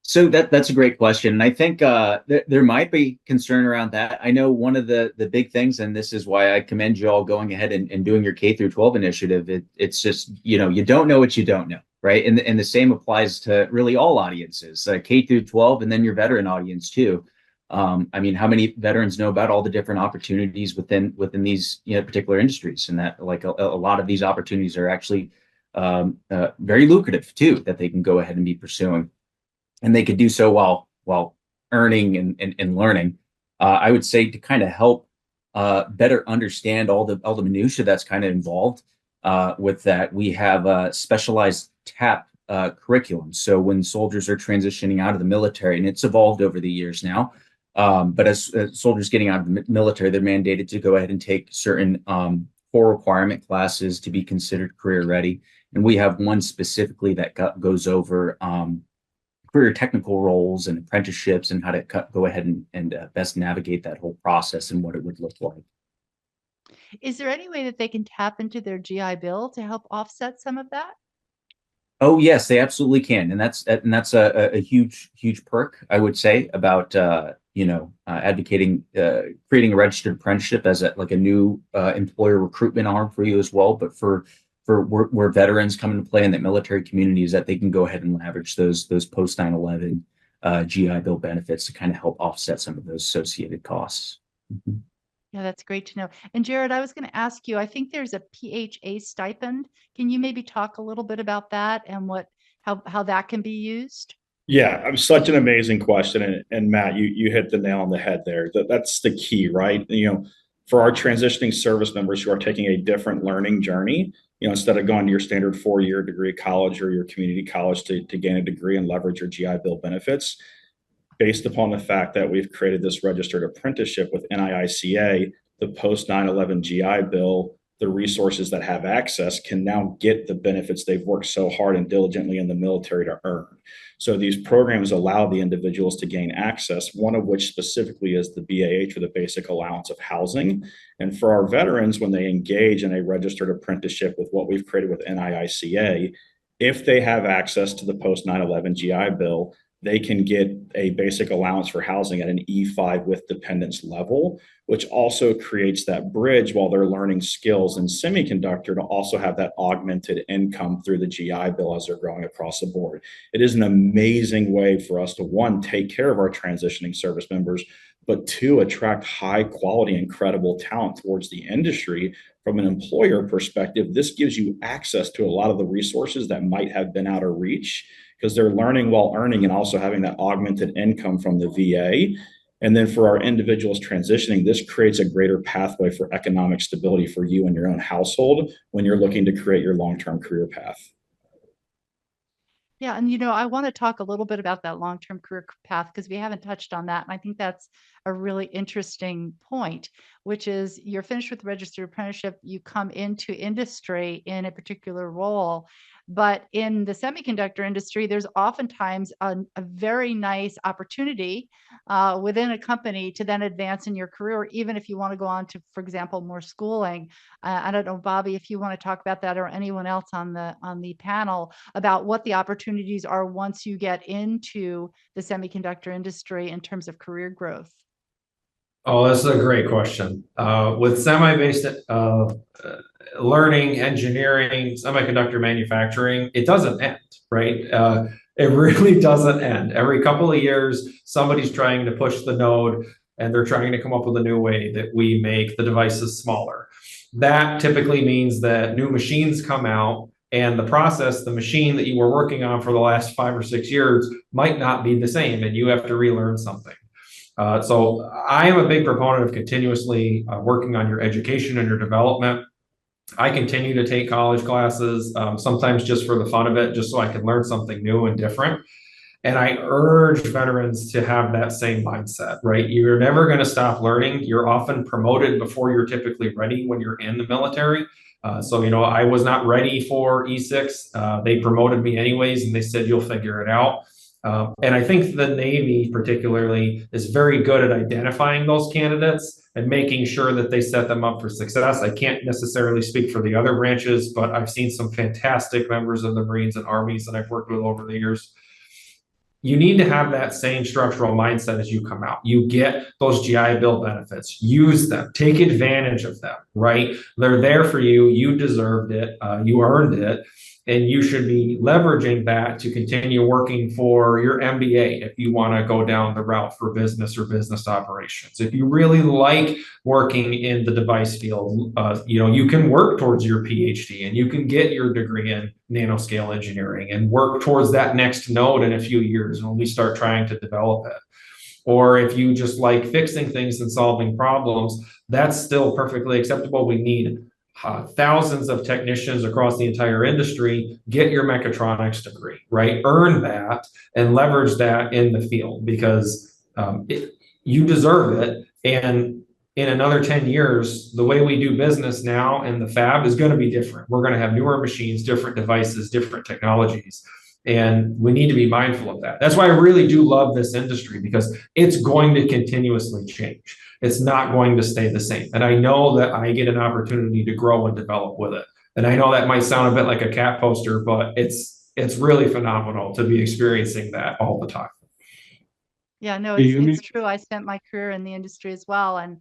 Speaker 5: So that's a great question. And I think there might be concern around that. I know one of the big things, and this is why I commend you all going ahead and doing your K through 12 initiative. It's just, you don't know what you don't know, right? And the same applies to really all audiences, K through 12, and then your veteran audience too. I mean, how many veterans know about all the different opportunities within these particular industries, and that like a lot of these opportunities are actually very lucrative too, that they can go ahead and be pursuing, and they could do so while earning and learning. I would say to kind of help better understand all the minutia that's kind of involved with that, we have a specialized TAP curriculum. So when soldiers are transitioning out of the military, and it's evolved over the years now. But as soldiers getting out of the military, they're mandated to go ahead and take certain core requirement classes to be considered career ready. And we have one specifically that goes over career technical roles and apprenticeships and how to go ahead and best navigate that whole process and what it would look like.
Speaker 2: Is there any way that they can tap into their GI Bill to help offset some of that?
Speaker 5: Oh yes, they absolutely can, and that's a huge perk, I would say, about advocating creating a registered apprenticeship as a new employer recruitment arm for you as well. But for where veterans come into play in the military community, is that they can go ahead and leverage those post 9/11 GI Bill benefits to kind of help offset some of those associated costs. Mm-hmm.
Speaker 2: Yeah, that's great to know. And Jared, I was going to ask you, I think there's a PHA stipend. Can you maybe talk a little bit about that and how that can be used?
Speaker 6: Yeah, such an amazing question. And Matt, you hit the nail on the head there. That's the key, right? For our transitioning service members who are taking a different learning journey, instead of going to your standard 4-year degree college or your community college to gain a degree and leverage your GI Bill benefits, based upon the fact that we've created this registered apprenticeship with NIICA, the post 9/11 GI Bill, the resources that have access can now get the benefits they've worked so hard and diligently in the military to earn. So these programs allow the individuals to gain access, one of which specifically is the BAH, or the Basic Allowance of Housing. And for our veterans, when they engage in a registered apprenticeship with what we've created with NIICA, if they have access to the post 9/11 GI Bill, they can get a basic allowance for housing at an E5 with dependence level, which also creates that bridge while they're learning skills in semiconductor to also have that augmented income through the GI Bill as they're growing across the board. It is an amazing way for us to, one, take care of our transitioning service members, but two, attract high quality, incredible talent towards the industry. From an employer perspective, this gives you access to a lot of the resources that might have been out of reach, because they're learning while earning and also having that augmented income from the VA. And then for our individuals transitioning, this creates a greater pathway for economic stability for you and your own household when you're looking to create your long-term career path.
Speaker 2: Yeah, and I want to talk a little bit about that long-term career path, because we haven't touched on that. And I think that's a really interesting point, which is you're finished with the registered apprenticeship, you come into industry in a particular role. But in the semiconductor industry, there's oftentimes a very nice opportunity within a company to then advance in your career, even if you want to go on to, for example, more schooling. I don't know, Bobby, if you want to talk about that, or anyone else on the panel, about what the opportunities are once you get into the semiconductor industry in terms of career growth.
Speaker 3: Oh, that's a great question. With semi-based learning, engineering, semiconductor manufacturing, it doesn't end, right? It really doesn't end. Every couple of years, somebody's trying to push the node, and they're trying to come up with a new way that we make the devices smaller. That typically means that new machines come out, and the machine that you were working on for the last 5 or 6 years might not be the same, and you have to relearn something. So I am a big proponent of continuously working on your education and your development. I continue to take college classes, sometimes just for the fun of it, just so I can learn something new and different. And I urge veterans to have that same mindset, right? You're never going to stop learning. You're often promoted before you're typically ready when you're in the military. So, I was not ready for E6. They promoted me anyways, and they said, you'll figure it out. And I think the Navy particularly is very good at identifying those candidates and making sure that they set them up for success. I can't necessarily speak for the other branches, but I've seen some fantastic members of the Marines and Armies that I've worked with over the years. You need to have that same structural mindset as you come out. You get those GI Bill benefits, use them, take advantage of them, right? They're there for you. You deserved it. You earned it. And you should be leveraging that to continue working for your MBA if you want to go down the route for business or business operations. If you really like working in the device field, you can work towards your PhD and you can get your degree in nanoscale engineering and work towards that next node in a few years when we start trying to develop it. Or if you just like fixing things and solving problems, that's still perfectly acceptable. We need thousands of technicians across the entire industry. Get your mechatronics degree, right? Earn that and leverage that in the field because you deserve it. And in another 10 years, the way we do business now in the fab is going to be different. We're going to have newer machines, different devices, different technologies. And we need to be mindful of that. That's why I really do love this industry because it's going to continuously change. It's not going to stay the same. And I know that I get an opportunity to grow and develop with it. And I know that might sound a bit like a cat poster, but it's really phenomenal to be experiencing that all the time.
Speaker 2: Yeah, no, it's true. I spent my career in the industry as well. And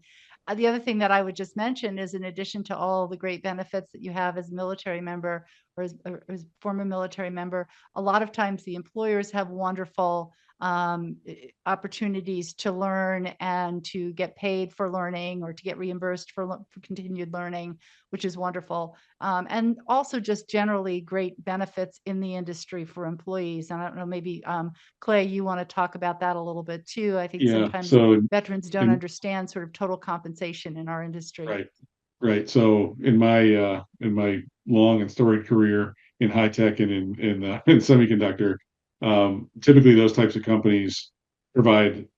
Speaker 2: the other thing that I would just mention is in addition to all the great benefits that you have as a military member or as former military member, a lot of times the employers have wonderful opportunities to learn and to get paid for learning or to get reimbursed for continued learning, which is wonderful. And also just generally great benefits in the industry for employees. And I don't know, maybe Clay, you want to talk about that a little bit too. I think sometimes veterans don't understand sort of total compensation in our industry.
Speaker 4: Right. So in my long and storied career in high tech and in semiconductor, typically those types of companies provide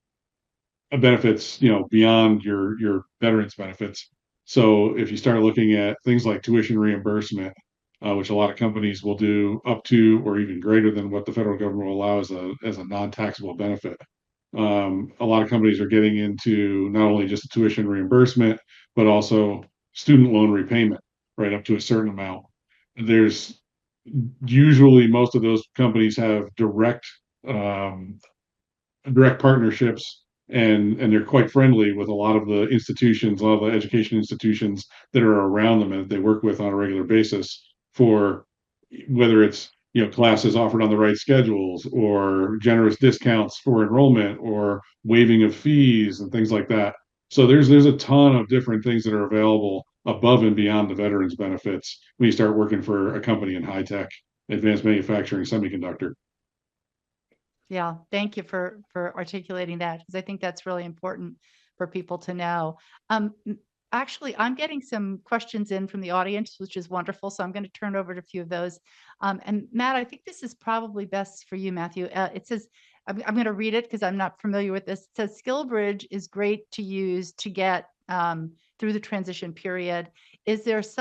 Speaker 4: benefits, beyond your veterans benefits. So if you start looking at things like tuition reimbursement, which a lot of companies will do up to or even greater than what the federal government will allow as a non-taxable benefit. A lot of companies are getting into not only just the tuition reimbursement, but also student loan repayment, right up to a certain amount. There's usually most of those companies have direct partnerships and they're quite friendly with a lot of the institutions, a lot of the education institutions that are around them and that they work with on a regular basis for whether it's classes offered on the right schedules or generous discounts for enrollment or waiving of fees and things like that. So there's a ton of different things that are available above and beyond the veterans benefits when you start working for a company in high tech, advanced manufacturing, semiconductor.
Speaker 2: Yeah, thank you for articulating that because I think that's really important for people to know. Actually, I'm getting some questions in from the audience, which is wonderful. So I'm going to turn over to a few of those. And Matt, I think this is probably best for you, Matthew. It says, I'm going to read it because I'm not familiar with this. It says, SkillBridge is great to use to get through the transition period. Is there is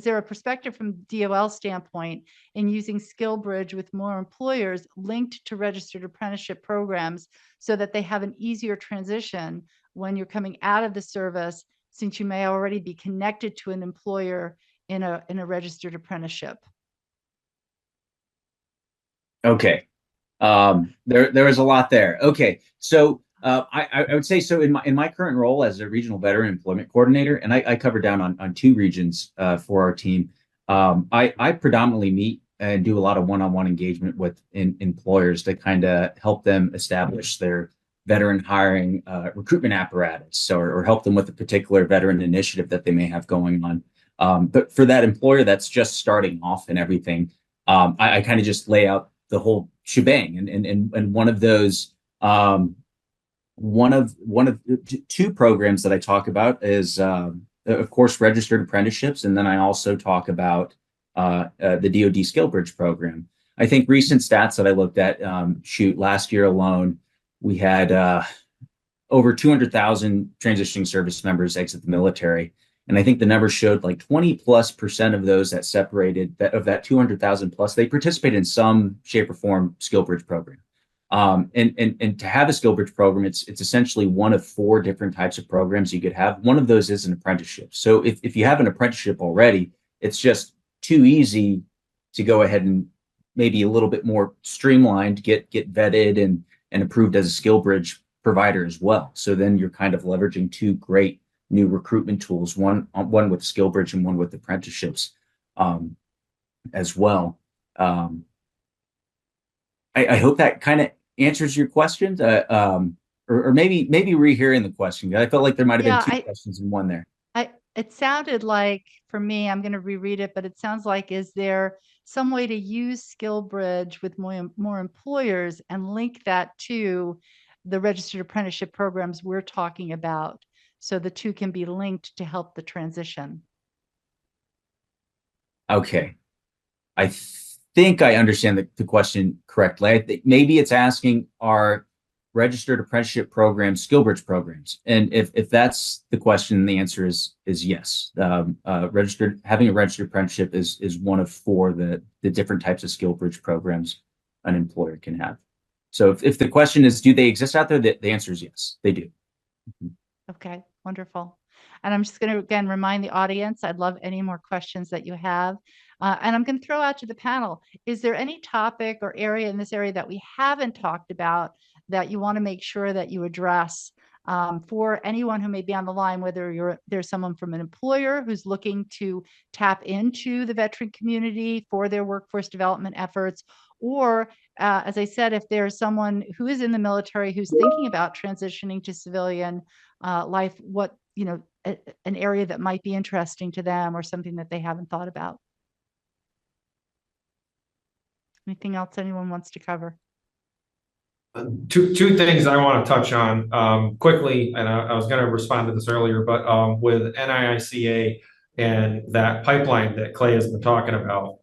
Speaker 2: there a perspective from DOL standpoint in using SkillBridge with more employers linked to registered apprenticeship programs so that they have an easier transition when you're coming out of the service, since you may already be connected to an employer in a registered apprenticeship?
Speaker 5: Okay. There is a lot there. Okay. So I would say so in my current role as a regional veteran employment coordinator, and I cover down on 2 regions for our team. I predominantly meet and do a lot of one-on-one engagement with employers to kind of help them establish their veteran hiring recruitment apparatus or help them with a particular veteran initiative that they may have going on. But for that employer that's just starting off and everything, I kind of just lay out the whole shebang. And one of those, one of 2 programs that I talk about is of course, registered apprenticeships, and then I also talk about the DoD Skill Bridge program. I think recent stats that I looked at, last year alone, we had over 200,000 transitioning service members exit the military. And I think the numbers showed like 20+% of those that separated, of that 200,000 plus, they participated in some shape or form skill bridge program. And to have a skill bridge program, it's essentially one of 4 different types of programs you could have. One of those is an apprenticeship. So if you have an apprenticeship already, it's just too easy to go ahead and maybe a little bit more streamlined, get vetted and approved as a skill bridge provider as well. So then you're kind of leveraging 2 great new recruitment tools, one with skill bridge and one with apprenticeships as well. I hope that kind of answers your questions, or maybe rehearing the question. I felt like there might have been 2 questions in one there.
Speaker 2: It sounded like, for me, I'm going to reread it, but it sounds like, is there some way to use skill bridge with more employers and link that to the registered apprenticeship programs we're talking about, so the 2 can be linked to help the transition?
Speaker 5: Okay. I think I understand the question correctly. I think maybe it's asking, are registered apprenticeship programs skill bridge programs? And if that's the question, the answer is yes. Having a registered apprenticeship is one of 4 the different types of skill bridge programs an employer can have. So if the question is, do they exist out there? The answer is yes, they do.
Speaker 2: Okay, wonderful. And I'm just going to, again, remind the audience, I'd love any more questions that you have. And I'm going to throw out to the panel, is there any topic or area in this area that we haven't talked about that you want to make sure that you address for anyone who may be on the line, whether there's someone from an employer who's looking to tap into the veteran community for their workforce development efforts, or as I said, if there's someone who is in the military who's thinking about transitioning to civilian life, what, an area that might be interesting to them or something that they haven't thought about. Anything else anyone wants to cover?
Speaker 3: Two things I want to touch on quickly, and I was going to respond to this earlier, but with NIICA and that pipeline that Clay has been talking about,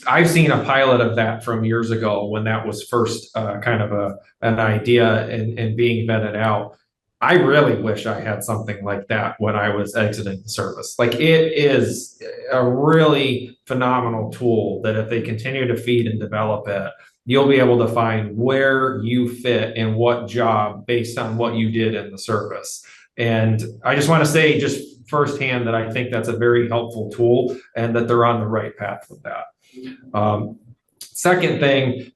Speaker 3: I've seen a pilot of that from years ago when that was first kind of an idea and being vetted out. I really wish I had something like that when I was exiting the service. Like, it is a really phenomenal tool that if they continue to feed and develop it, you'll be able to find where you fit in what job based on what you did in the service. And I just want to say just firsthand that I think that's a very helpful tool and that they're on the right path with that. Second thing,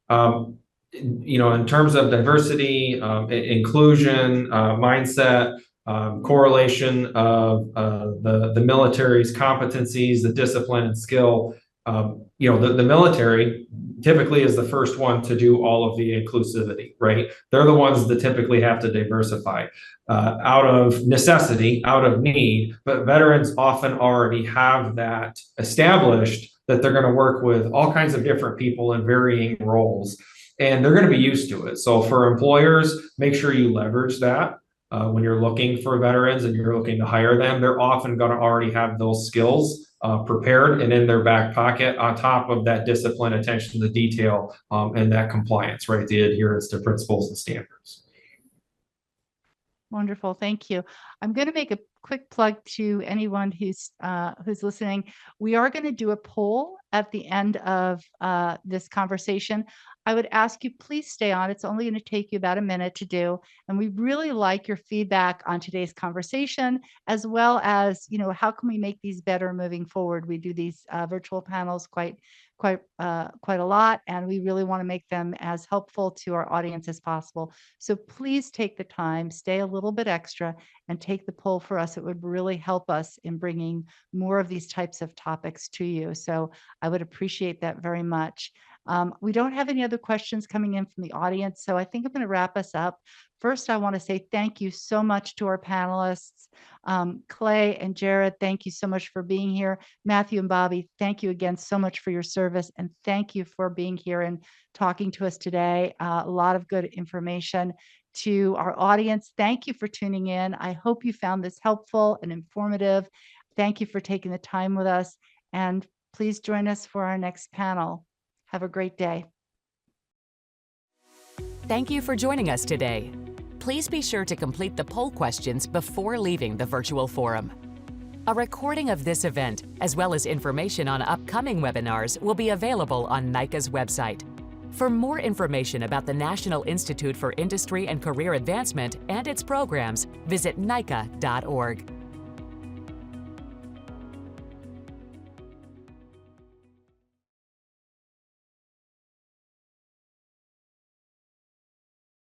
Speaker 3: in terms of diversity, inclusion, mindset, correlation of the military's competencies, the discipline and skill, the military typically is the first one to do all of the inclusivity, right? They're the ones that typically have to diversify out of necessity, out of need, but veterans often already have that established, that they're going to work with all kinds of different people in varying roles, and they're going to be used to it. So for employers, make sure you leverage that when you're looking for veterans and you're looking to hire them. They're often going to already have those skills prepared and in their back pocket, on top of that discipline, attention to detail, and that compliance, right? The adherence to principles and standards.
Speaker 2: Wonderful, thank you. I'm going to make a quick plug to anyone who's listening. We are going to do a poll at the end of this conversation. I would ask you, please stay on. It's only going to take you about a minute to do. And we really like your feedback on today's conversation, as well as, how can we make these better moving forward? We do these virtual panels quite a lot, and we really want to make them as helpful to our audience as possible. So please take the time, stay a little bit extra, and take the poll for us. It would really help us in bringing more of these types of topics to you. So I would appreciate that very much. We don't have any other questions coming in from the audience, so I think I'm going to wrap us up. First, I want to say thank you so much to our panelists. Clay and Jared, thank you so much for being here. Matthew and Bobby, thank you again so much for your service, and thank you for being here and talking to us today. A lot of good information. To our audience, thank you for tuning in. I hope you found this helpful and informative. Thank you for taking the time with us, and please join us for our next panel. Have a great day.
Speaker 1: Thank you for joining us today. Please be sure to complete the poll questions before leaving the virtual forum. A recording of this event, as well as information on upcoming webinars, will be available on NIICA's website. For more information about the National Institute for Industry and Career Advancement and its programs, visit niica.org.